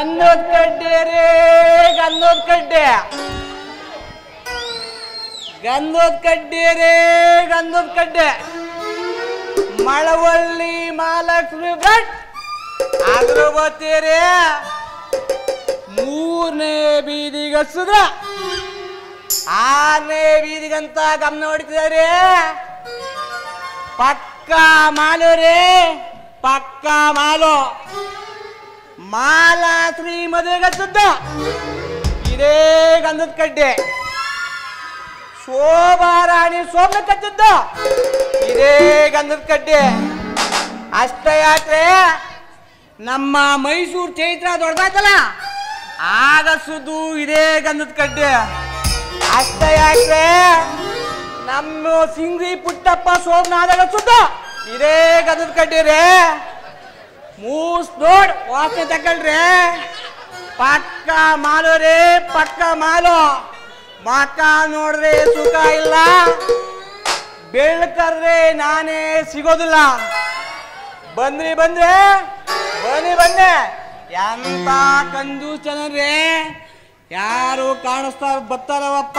ಗಂಧದ ಕಡ್ಡೆ ರೇ ಗಂಧದ ಕಡ್ಡೆ ಗಂಧದ ಕಡ್ಡೆ ರೇ ಗಂಧದ ಕಡ್ಡೆ ಮಳವಳ್ಳಿ ಮಹಾಲಕ್ಷ್ಮಿ ಭಟ್ ಆದ್ರೂ ಬರ್ತೀರಿ ಮೂರನೇ ಬೀದಿಗೆ ಹಚ್ಚುದ 6ನೇ ಬೀದಿಗಂತ ಗಮನ ಹೊಡಿತಿದ್ದಾರೆ ಪಕ್ಕ ಮಾಲು ರೇ ಪಕ್ಕ ಮಾಲು ಮಾಲಾ ಶ್ರೀ ಮದುವೆಗೆ ಹಚ್ಚುದ ಇದೇ ಗಂಧದ ಕಡ್ಡೆ ಶೋಭಾ ರಾಣಿ ಸೋಮನ ಕಚ್ಚಿದ್ದ ಇದೇ ಗಂಧದ ಕಡ್ಡೆ ಅಷ್ಟೇ ಯಾತ್ರೆ ನಮ್ಮ ಮೈಸೂರು ಚೈತ್ರ ದೊಡ್ಡದಾಯ್ತಲ್ಲ ಆಗ ಸುದ್ದು ಇದೇ ಗಂಧದ ಕಡ್ಡೆ ಅಷ್ಟೇ ಯಾತ್ರೆ ನಮ್ಮ ಸಿಂಗ್ರಿ ಪುಟ್ಟಪ್ಪ ಸೋಮನಾದಾಗ ಸುದ್ದ ಇದೇ ಗಂಧದ ಕಡ್ಡೆ ರೇ ಮೂಸ್ ನೋಡ್ ವಾಸನೆ ತಗೊಳ್ರಿ ಪಕ್ಕ ಮಾಲು ರೇ ಪಕ್ಕ ಮಾಲು ಮಕ್ಕ ನೋಡ್ರೆ ಸುಖ ಇಲ್ಲ ಬೆಳ್ಕರ್ರೆ ನಾನೇ ಸಿಗೋದಿಲ್ಲ ಬಂದ್ರಿ ಬಂದ್ರೆ ಬನ್ನಿ ಎಂತ ಕಂದು ಜನರೇ ಯಾರು ಕಾಣಿಸ್ತಾ ಬರ್ತಾರವಪ್ಪ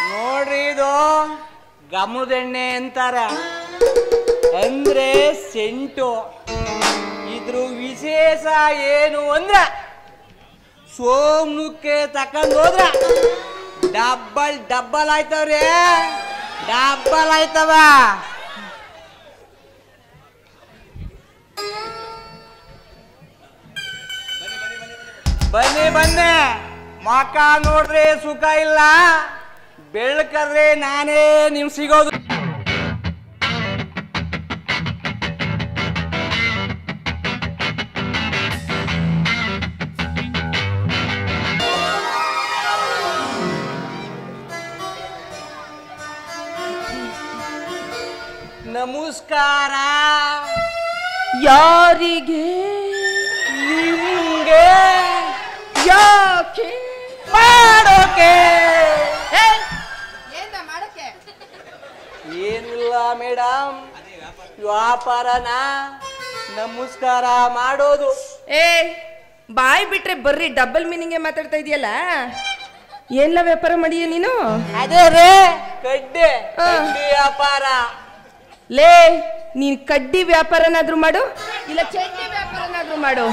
ನೋಡ್ರಿ ಇದು ಗಮನದೆಣ್ಣೆ ಅಂತಾರ ಅಂದ್ರೆ ಸೆಂಟು ಇದ್ರ ವಿಶೇಷ ಏನು ಅಂದ್ರ ಸೋಮುಖಕ್ಕೆ ತಕೊಂಡ್ ಹೋದ್ರ ಡಬ್ಬಲ್ ಆಯ್ತವ್ರಿ ಡಬ್ಬಲ್ ಆಯ್ತವ ಬನ್ನಿ ಮಕ್ಕ ನೋಡ್ರೆ ಸುಖ ಇಲ್ಲ ಬೆಳ್ಕರ್ರೆ ನಾನೇ ನಿಮ್ ಸಿಗೋದು ನಮಸ್ಕಾರ ಯಾರಿಗೆ ನಿಮ್ಗೆ ಯಾಕೆ ಮಾಡೋಕೆ ಮಾಡಕ್ಕೆ ಏನಿಲ್ಲ ಮೇಡಮ್ ವ್ಯಾಪಾರನ ನಮಸ್ಕಾರ ಮಾಡೋದು ಬಾಯ್ ಬಿಟ್ರೆ ಬರ್ರಿ ಡಬಲ್ ಮೀನಿಂಗ್ ಮಾತಾಡ್ತಾ ಇದೆಯಲ್ಲ ಏನ್ಲ ವ್ಯಾಪಾರ ಮಾಡಿಯ ನೀನು ಅದೇ ರೇ ಕಡ್ಡೆ ವ್ಯಾಪಾರ ಲೇ ನೀನ್ ಕಡ್ಡಿ ವ್ಯಾಪಾರನಾದ್ರೂ ಮಾಡು ಇಲ್ಲ ಚಡ್ಡಿ ವ್ಯಾಪಾರನಾದ್ರೂ ಮಾಡು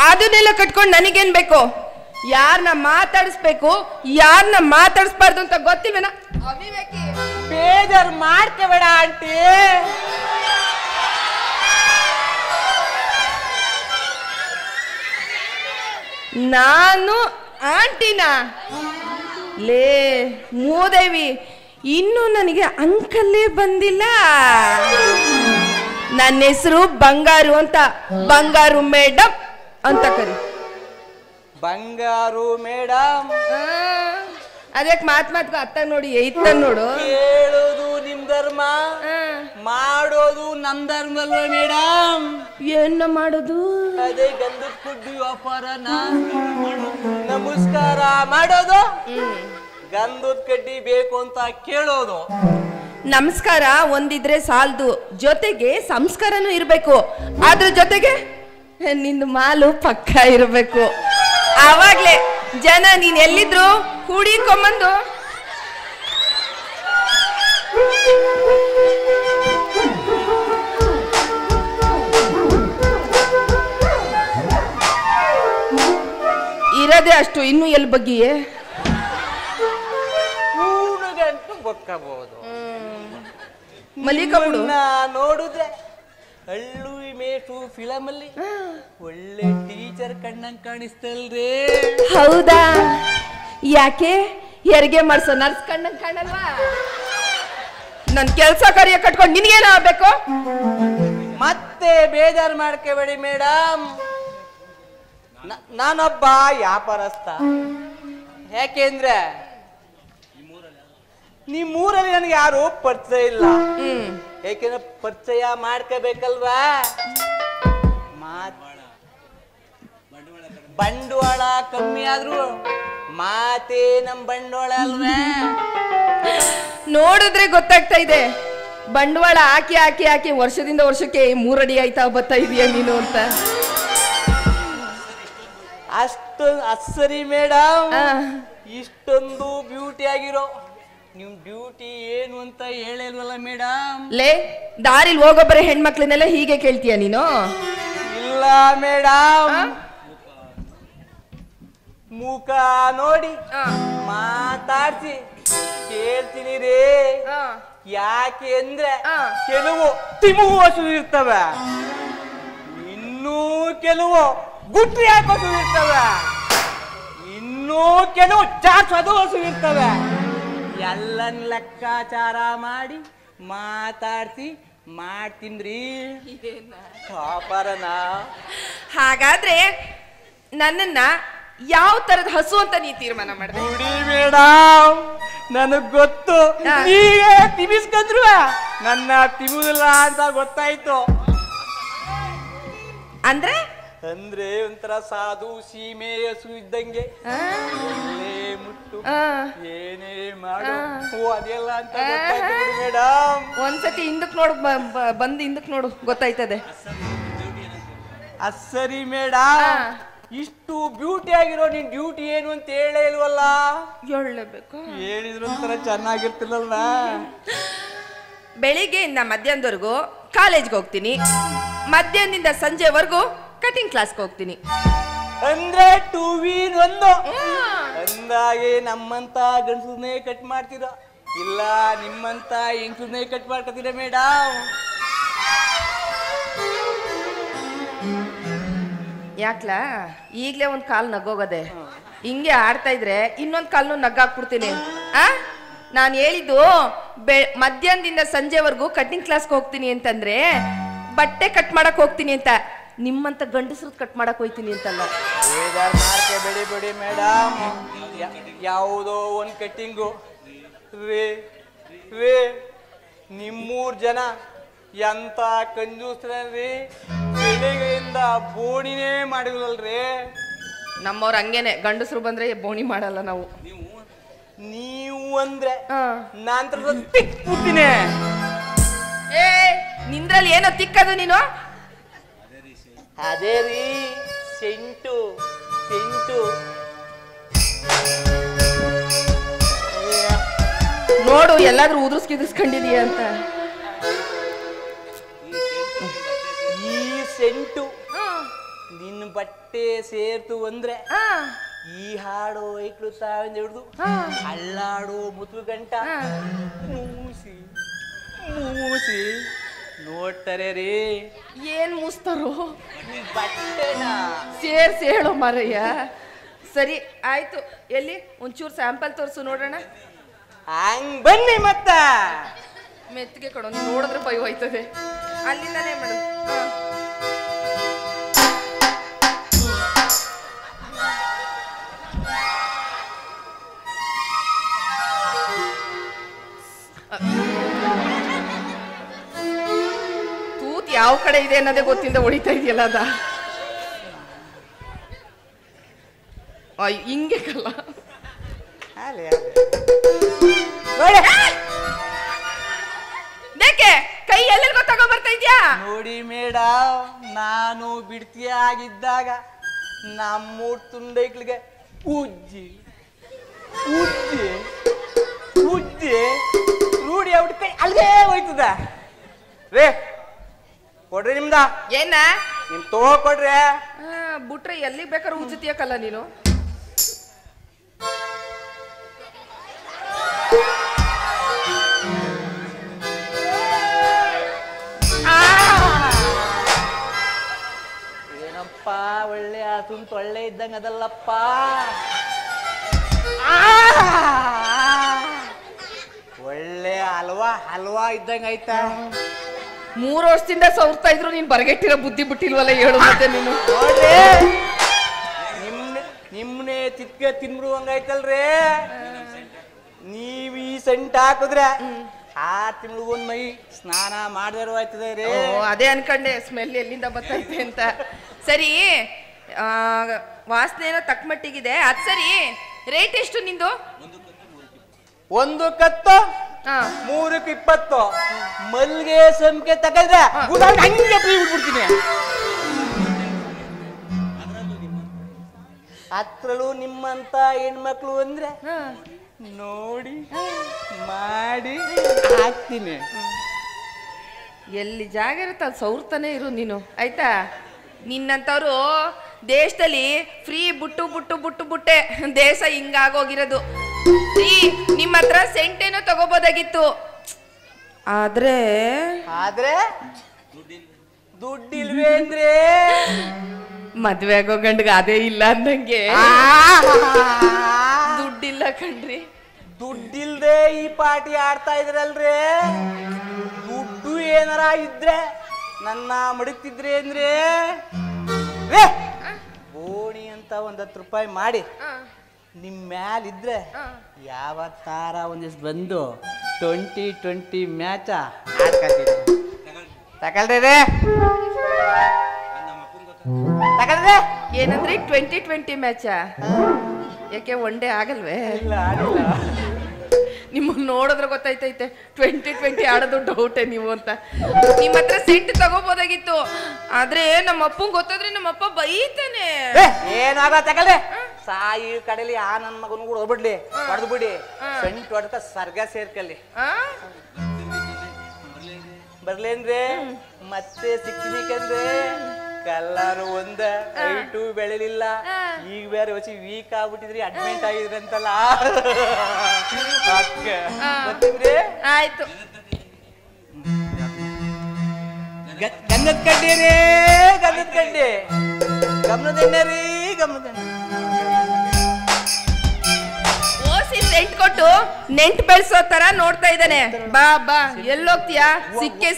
ಅದನ್ನೆಲ್ಲ ಕಟ್ಕೊಂಡು ನನಗೇನ್ ಬೇಕು ಯಾರನ್ನ ಮಾತಾಡಿಸ್ಬೇಕು ಯಾರನ್ನ ಮಾತಾಡಿಸ್ಬಾರ್ದು ಅಂತ ಗೊತ್ತಿಲ್ವೇನ ಅವಿವೇಕಿ ಬೇಜಾರ್ ಮಾಡ್ಕೋಬೇಡ ಆಂಟಿ ನಾನು ಆಂಟಿನಾ ಲೇ ಮೂದೇವಿ ಇನ್ನು ನನಗೆ ಅಂಕಲ್ಲೇ ಬಂದಿಲ್ಲ ನನ್ನ ಹೆಸರು ಬಂಗಾರು ಅಂತ ಬಂಗಾರು ಮೇಡಮ್ ಅಂತ ಕರಿ ಬಂಗಾರು ಮೇಡಮ್ ಅದಕ್ಕೆ ಮಾತ್ಗೂ ಅತ್ತ ನೋಡಿ ಐತ ನೋಡು ಹೇಳೋದು ನಿಮ್ ಧರ್ಮ ಮಾಡೋದು ನಮ್ ಧರ್ಮ ಅಲ್ವ ಮೇಡಮ್ ಏನ ಮಾಡೋದು ಅದೇ ಗಂಧದ ಕುಡ್ಡಿ ವ್ಯಾಪಾರನ ನಮಸ್ಕಾರ ಮಾಡೋದು ಗಂಧದ ಕಡ್ಡಿ ಬೇಕು ಅಂತ ಕೇಳೋದು ನಮಸ್ಕಾರ ಒಂದಿದ್ರೆ ಸಾಲದು ಜೊತೆಗೆ ಸಂಸ್ಕಾರನೂ ಇರ್ಬೇಕು ಅದ್ರ ಜೊತೆಗೆ ನಿಂದು ಮಾಲು ಪಕ್ಕ ಇರ್ಬೇಕು ಆವಾಗ್ಲೇ ಜನ ನೀನ್ ಎಲ್ಲಿದ್ರು ಹುಡಿಕೊಂಬಂದು ಇರದೇ ಅಷ್ಟು ಇನ್ನು ಎಲ್ಲಿ ಬಗ್ಗಿಯೇ ಗಂಟು ಬೊಕ್ಕಬಹುದು ಮಲ್ಲಿಕಬಿಡು ನೋಡಿದ್ರೆ ಹಳ್ಳು ಮೇಟು ಫಿಲಮ್ ಅಲ್ಲಿ ಒಳ್ಳೆ ಟೀಚರ್ ಕಣ್ಣಂಗ್ ಕಾಣಿಸ್ತಲ್ರಿ ಹೌದಾ ಯಾಕೆ ಹೆರಿಗೆ ಮಾಡ್ಸೋ ನರ್ಸ್ ಕಣ್ಣಂಗ್ ಕಾಣಲ್ವಾ ನನ್ ಕೆಲ್ಸ ಕಾರ್ಯ ಕಟ್ಕೊಂಡು ನಿನ್ಗೇನ ಆಗ್ಬೇಕು ಮತ್ತೆ ಬೇಜಾರು ಮಾಡ್ಕೋಬೇಡಿ ಮೇಡಮ್ ನಾನೊಬ್ಬ ವ್ಯಾಪಾರಸ್ಥ ಯಾಕೆಂದ್ರೆ ನಿಮ್ಮೂರಲ್ಲಿ ನನಗೆ ಯಾರು ಪರಿಚಯ ಇಲ್ಲ ಯಾಕೆಂದ್ರೆ ಪರಿಚಯ ಮಾಡ್ಕೋಬೇಕಲ್ವಾ ಬಂಡವಾಳ ಕಮ್ಮಿ ಆದ್ರು ಮಾತೇ ನಮ್ ಬಂಡವಾಳ ಅಲ್ವೇ? ನೋಡಿದ್ರೆ ಗೊತ್ತಾಗ್ತಾ ಇದೆ, ಬಂಡವಾಳ ಹಾಕಿ ಹಾಕಿ ಹಾಕಿ ವರ್ಷದಿಂದ ವರ್ಷಕ್ಕೆ 3 ಅಡಿ ಆಯ್ತಾ ಬರ್ತಾ ಇದೀಯ ನೀನು ಅಂತ. ಅಸರಿ ಮೇಡಮ್, ಇಷ್ಟೊಂದು ಬ್ಯೂಟಿ ಆಗಿರೋ ನಿಮ್ ಬ್ಯೂಟಿ ಏನು ಅಂತ ಹೇಳಿಲ್ವಲ್ಲ ಮೇಡಮ್? ಲೇ, ದಾರಿಲ್ ಹೋಗೋಬ್ಬರ ಹೆಣ್ಮಕ್ಳನ್ನೆಲ್ಲ ಹೀಗೆ ಕೇಳ್ತೀಯ ನೀನು? ಇಲ್ಲ ಮೇಡಮ್, ಮುಖ ನೋಡಿ ಮಾತಾಡ್ಸಿ ಕೇಳ್ತೀನಿ ರೇ. ಯಾಕೆ ಅಂದ್ರೆ ಕೆಲವು ತಿಮುಗು ಹಸು ಇರ್ತವೆ, ಇನ್ನೂ ಕೆಲವು ಗುಟ್ರಿ ಹಾಕೋಸು ಇರ್ತವೆ, ಇನ್ನೂ ಕೆಲವು ಚಾಚೋದು ಹಸು ಇರ್ತವೆ. ಎಲ್ಲನ್ ಲೆಕ್ಕಾಚಾರ ಮಾಡಿ ಮಾತಾಡ್ಸಿ ಮಾಡ್ತೀನ್ರಿ ಪಾಪರನ. ಹಾಗಾದ್ರೆ ನನ್ನನ್ನ ಯಾವ ತರದ ಹಸು ಅಂತ ನೀ ತೀರ್ಮಾನ ಮಾಡಿದೆ? ಗುಡಿ ಮೇಡಮ್, ನನಗ್ ಗೊತ್ತು ನೀವೇ ತಿಮಿಸ್ಕೊಂಡ್ರು, ನನ್ನ ತಿಮಿಲ್ಲ ಅಂತ ಗೊತ್ತಾಯ್ತು. ಅಂದ್ರೆ ಅಂದ್ರೆ ಒಂಥರ ಸಾಧು ಸೀಮೆ ಹಸು ಇದ್ದಂಗೆ, ಒಳ್ಳೆ ಮುಟ್ಟು ಏನೇ ಮಾಡು ಅದೆಲ್ಲ ಅಂತ ಗೊತ್ತಾಯ್ತು ಮೇಡಮ್. ಒಂದ್ಸತಿ ಹಿಂದಕ್ ನೋಡು, ಬಂದು ಹಿಂದಕ್ ನೋಡು, ಗೊತ್ತಾಯ್ತದೆ. ಸರಿ ಮೇಡಮ್, ಇಷ್ಟು ಬ್ಯೂಟಿ ಆಗಿರೋ ನಿನ್ ಡ್ಯೂಟಿ ಏನು ಅಂತ ಹೇಳೇ ಇಲ್ವಲ್ಲ? ಹೇಳಬೇಕು, ಹೇಳಿದ್ರು ಒಂಥರ ಚೆನ್ನಾಗಿರ್ತಿಲ್ಲಲ್ಲ. ಬೆಳಿಗ್ಗೆಯಿಂದ ಮಧ್ಯಾಹ್ನದವರೆಗೂ ಕಾಲೇಜ್ಗೆ ಹೋಗ್ತೀನಿ, ಮಧ್ಯಾಹ್ನದಿಂದ ಸಂಜೆವರೆಗೂ ಕಟಿಂಗ್ ಕ್ಲಾಸ್ಗೆ ಹೋಗ್ತೀನಿ. ಅಂದ್ರೆ 2v1 ಅಂದಾಗೆ ನಮ್ಮಂತ ಗಂಡಸನ್ನೇ ಕಟ್ ಮಾಡ್ತೀರಾ, ಇಲ್ಲ ನಿಮ್ಮಂತ ಹೆಂಗಸನ್ನೇ ಕಟ್ ಮಾಡ್ಕೊತೀರಾ ಮೇಡಮ್? ಯಾಕ್ಲಾ ಈಗ್ಲೇ ಒಂದ್ ಕಾಲ್ ನಗೋಗದೆ, ಹಿಂಗೆ ಆಡ್ತಾ ಇದ್ರೆ ಇನ್ನೊಂದ್ ಕಾಲ್ನು ನಗ್ಗಾಕ್ಬಿಡ್ತೀನಿ. ನಾನು ಹೇಳಿದ್ದು ಮಧ್ಯಾಹ್ನದಿಂದ ಸಂಜೆವರೆಗೂ ಕಟಿಂಗ್ ಕ್ಲಾಸ್ಗೆ ಹೋಗ್ತೀನಿ ಅಂತಂದ್ರೆ ಬಟ್ಟೆ ಕಟ್ ಮಾಡಕ್ ಹೋಗ್ತೀನಿ ಅಂತ, ನಿಮ್ಮಂತ ಗಂಡಸ್ರು ಕಟ್ ಮಾಡಕ್ ಹೋಗ್ತೀನಿ ಅಂತಲ್ಲ. ಬೆಳಿಬೇಡಿ ಮೇಡಮ್, ಯಾವುದೋ ಒಂದ್ ಕಟ್ಟಿಂಗು ರೇ ರೇ, ನಿಮ್ಮೂರ್ ಜನ ಎಂತ ಕಂಜೂಸ್ರಿ, ಬೆಳಿಗ್ಗೆಯಿಂದ ಬೋಣಿನೇ ಮಾಡಿಲ್ವಲ್ರಿ. ನಮ್ಮವ್ರ ಹಂಗೇನೆ, ಗಂಡಸ್ರು ಬಂದ್ರೆ ಬೋಣಿ ಮಾಡಲ್ಲ ನಾವು. ನೀವು ಅಂದ್ರೆ ನಾನ್ ತಿಕ್ಬಿಡ್ತೀನಿ. ಏ, ನಿಂದ್ರಲ್ಲಿ ಏನೋ ತಿಕ್ಕದು ನೀನು? ಅದೇ ರೀ ಸೆಂಟು ಸೆಂಟು. ನೋಡು ಎಲ್ಲಾದ್ರೂ ಉದುರ್ಸ್ಕಿದಿಸ್ಕೊಂಡಿದೀಯ ಅಂತ. ಈ ಸೆಂಟು ನಿನ್ನ ಬಟ್ಟೆ ಸೇರ್ತು ಅಂದ್ರೆ ಈ ಹಾಡೋ ಐಕ್ಳು ತಾವಿಂದ ಹಿಡಿದು ಅಲ್ಲಾಡೋ ಮುತ್ತು ಗಂಟ ಮೂಸಿ ಮೂಸಿ ನೋಡ್ತಾರೆ ರೀ. ಏನ್ ಮೂಸ್ತಾರೋ ಬಟ್ಟೆನ ಸೇರ್ಸಿ ಹೇಳೋ ಮಾರಯ್ಯ. ಸರಿ ಆಯ್ತು, ಎಲ್ಲಿ ಒಂಚೂರು ಸ್ಯಾಂಪಲ್ ತೋರಿಸು ನೋಡೋಣ. ಹಂಗ್ ಬನ್ನಿ ಮತ್ತ. ಮೆತ್ತಿಗೆ ಕೊಡೋ, ನೋಡಿದ್ರೆ ಭಯ ಹೋಯ್ತದೆ. ಅಲ್ಲಿಂದಾನೇ ಮೇಡಮ್. ತೂತ್ ಯಾವ ಕಡೆ ಇದೆ ಅನ್ನೋದೇ ಗೊತ್ತಿಲ್ಲದೆ ಹೊಡಿತಾ ಇದೆಯಲ್ಲ ಅದ. ಹಿಂಗೆ ಕಲ್ಲ ದೇಕೆ ಕೈ ಎಲ್ಲೆಲ್ಲಿ ಗೊತ್ತಾಗೋ ಬರ್ತಾ ಇದ್ಯಾ ನೋಡಿ ಮೇಡಮ್. ನಾನು ಬಿಡ್ತಿಯ ಆಗಿದ್ದಾಗ ನಮ್ಮೂರ್ ತುಂಡೈಕ್ಳಿಗೆ ಉಜ್ಜಿ ಉಜ್ಜಿ ಉಜ್ಜಿ ರೂಢಿ ಅವ್ರ ಕೈ ಅಲ್ಗೇ ಹೋಯ್ತದ ರೇ. ಕೊಡ್ರಿ ನಿಮ್ದ ಏನ ನಿಮ್ ತಗೋ ಕೊಡ್ರಿ. ಬಿಟ್ರೆ ಎಲ್ಲಿಗೆ ಬೇಕಾದ್ರೆ ಉಜ್ಜತಿಯಕ್ಕಲ್ಲ ನೀನು. ಏನಪ್ಪ ಒಳ್ಳೆ ಆತುಂತ ಒಳ್ಳೆ ಇದ್ದಂಗ ಅದಲ್ಲಪ್ಪ. ಒಳ್ಳೆ ಹಲ್ವಾ ಹಲ್ವಾ ಇದ್ದಂಗ ಆಯ್ತಾ. 3 ವರ್ಷದಿಂದ ಸೌರ್ತಾ ಇದ್ರು ನೀನ್ ಬರಗೆಟ್ಟಿರೋ ಬುದ್ಧಿ ಬಿಟ್ಟಿಲ್ವಲ್ಲ, ಹೇಳು ಮತ್ತೆ ನೀನು. ನೋಡ್ರಿ ನಿಮ್ನೆ ತಿಕ್ಕ ತಿನ್ಬಿಡು ಹಂಗಾಯ್ತಲ್ರಿ. ನೀವ್ ಈ ಸೆಂಟ್ ಹಾಕಿದ್ರೆ 6 ತಿಂಗಳಿಗೊಂದ್ ಮೈ ಸ್ನಾನ ಮಾಡದಿರೋ ಆಯ್ತದೆ ರೀ. ಅದೇ ಅನ್ಕಂಡೆ ಸ್ಮೆಲ್ ಎಲ್ಲಿಂದ ಬರ್ತೈತೆ ಅಂತ. ಸರಿ ವಾಸನೆ ಏನೋ ತಕ್ಕ ಮಟ್ಟಿಗಿದೆ. ಅದ್ ಸರಿ, ರೇಟ್ ಎಷ್ಟು ನಿಂದು? 1 ಕತ್ತು 320. ಮಲ್ಗೆ ಸಂಖ್ಯೆ ತಗೊಂಡ್ರೆ ಹಂಗೆ ಫ್ರೀ ಬಿಟ್ಬಿಡ್ತೀನಿ. ಅದ್ರಲ್ಲೂ ನಿಮ್ಮಂತ ಹೆಣ್ಮಕ್ಳು ಅಂದ್ರೆ ನೋಡಿ ಮಾಡಿ ಹಾಕ್ತೀನಿ. ಎಲ್ಲಿ ಜಾಗ ಇರುತ್ತೆ ಅಲ್ಲಿ ಸೌರ್ತಾನೆ ಇರು ನೀನು, ಆಯ್ತಾ? ನಿನ್ನಂತವ್ರು ದೇಶದಲ್ಲಿ ಫ್ರೀ ಬುಟ್ಟೆ ದೇಶ ಹಿಂಗಾಗೋಗಿರೋದು. ಫ್ರೀ ನಿಮ್ಮ ಹತ್ರ ಸೆಂಟೇನೋ ತಗೋಬೋದಾಗಿತ್ತು. ಆದ್ರೆ ದುಡ್ಡಿಲ್ವೇ ಅಂದ್ರೆ ಮದ್ವೆ ಆಗೋ ಗಂಡ್ಗ ಅದೇ ಇಲ್ಲ ಅಂದಂಗೆ. ದುಡ್ಡಿಲ್ಲ ಕಣ್ರಿ. ದುಡ್ಡಿಲ್ದೆ ಈ ಪಾರ್ಟಿ ಆಡ್ತಾ ಇದ್ರಲ್ರಿ. ದುಡ್ಡು ಏನಾರ ಇದ್ರೆ ನನ್ನ ಮಡಗ್ತಿದ್ರೆ ಅಂದ್ರೆ ಓಣಿ ಅಂತ 10 ರೂಪಾಯಿ ಮಾಡಿ ನಿಮ್ ಮ್ಯಾಲಿದ್ರೆ ಯಾವತ್ತಾರ ಒಂದಿವ್ಸ ಬಂದು 2020 ಮ್ಯಾಚ ಆಡ್ಕತ್ತೀನಿ. ತಗೊಳ್ರಿ ಏನಂದ್ರೆ 2020 ಮ್ಯಾಚ? ಯಾಕೆ ಒನ್ ಡೇ ಆಗಲ್ವೇ? ನಿಮ್ಮನ್ನ ನೋಡಿದ್ರೆ ಗೊತ್ತಾಯ್ತೈತೆ 2020 ಆಡೋದು ಡೌಟೇ ನೀವು ಅಂತ. ನಿಮ್ಮ ಹತ್ರ ಸೆಂಟ್ ತಗೋಬೋದಾಗಿತ್ತು. ಆದ್ರೆ ನಮ್ಮ ಅಪ್ಪಂಗೆ ಗೊತ್ತಾದ್ರೆ ನಮ್ಮಪ್ಪ ಬೈತಾನೆ. ಏನಾಗ ತಗೊಳ್ಳಿ ಸಾಯಿ ಕಡೆಲಿ ಆ ನನ್ನ ಮಗನು ಕೂಡ ಹೋಗ್ಬಿಡ್ಲಿ, ಹೊಡೆದು ಬಿಡಿ. ಸೆಂಟ್ ಹೊಡ್ಕ ಸರ್ಗ ಸೇರ್ಕಲ್ಲಿ ಬರ್ಲೇನ್ರಿ. ಮತ್ತೆ ಸಿಕ್ಕಿನಿಕಂದ್ರೆ ಕಲ್ಲರು ಒಂದ ಹೈಟು ಬೆಳಿಲಿಲ್ಲ. ಈಗ ಬೇರೆ ಹೊಸಿ ವೀಕ್ ಆಗ್ಬಿಟ್ಟಿದ್ರಿ, ಅಡ್ಮಿಟ್ ಆಗಿದ್ರಂತಲ್ಲ. ಬರ್ತೀವ್ರಿ. ಆಯ್ತು. ಗಂಧದ ಕಡ್ಡಿ ರೀ, ಗಂಧದ ಕಡ್ಡಿ, ಗಮನದೆಣ್ಣೆ ರೀ, ಗಮನದೆಣ್ಣೆ. ಓಸಿ ಸೆಂಟ್ ಕೊಟ್ಟು ನೆಂಟ್ ಬೆಳ್ಸೋ ತರ ನೋಡ್ತಾ ಇದ್ದಾನೆ. ಬಾ ಬಾ, ಎಲ್ಲೋಗ್ತೀಯಾ?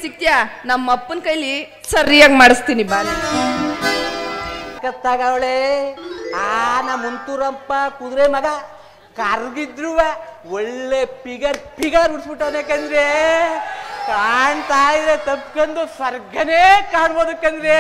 ಸಿಕ್ತೀಯಾ? ನಮ್ಮ ಅಪ್ಪನ ಕೈಲಿ ಸರಿಯಾಗಿ ಮಾಡಿಸ್ತೀನಿ. ಬಾ ಕತ್ತಾಗವಳೆ ನಮ್ಮ ಮುಂತೂರಪ್ಪ ಕುದುರೆ ಮಗ ಕರ್ಗಿದ್ರು ಒಳ್ಳೆ ಪಿಗರ್ ಉಡ್ಸ್ಬಿಟ್ಟವನಕಂದ್ರೆ ಕಾಣ್ತಾ ಇದ್ರೆ ತಪ್ಕೊಂಡು ಸ್ವರ್ಗನೇ ಕಾಣ್ಬೋದಕ್ಕಂದ್ರೆ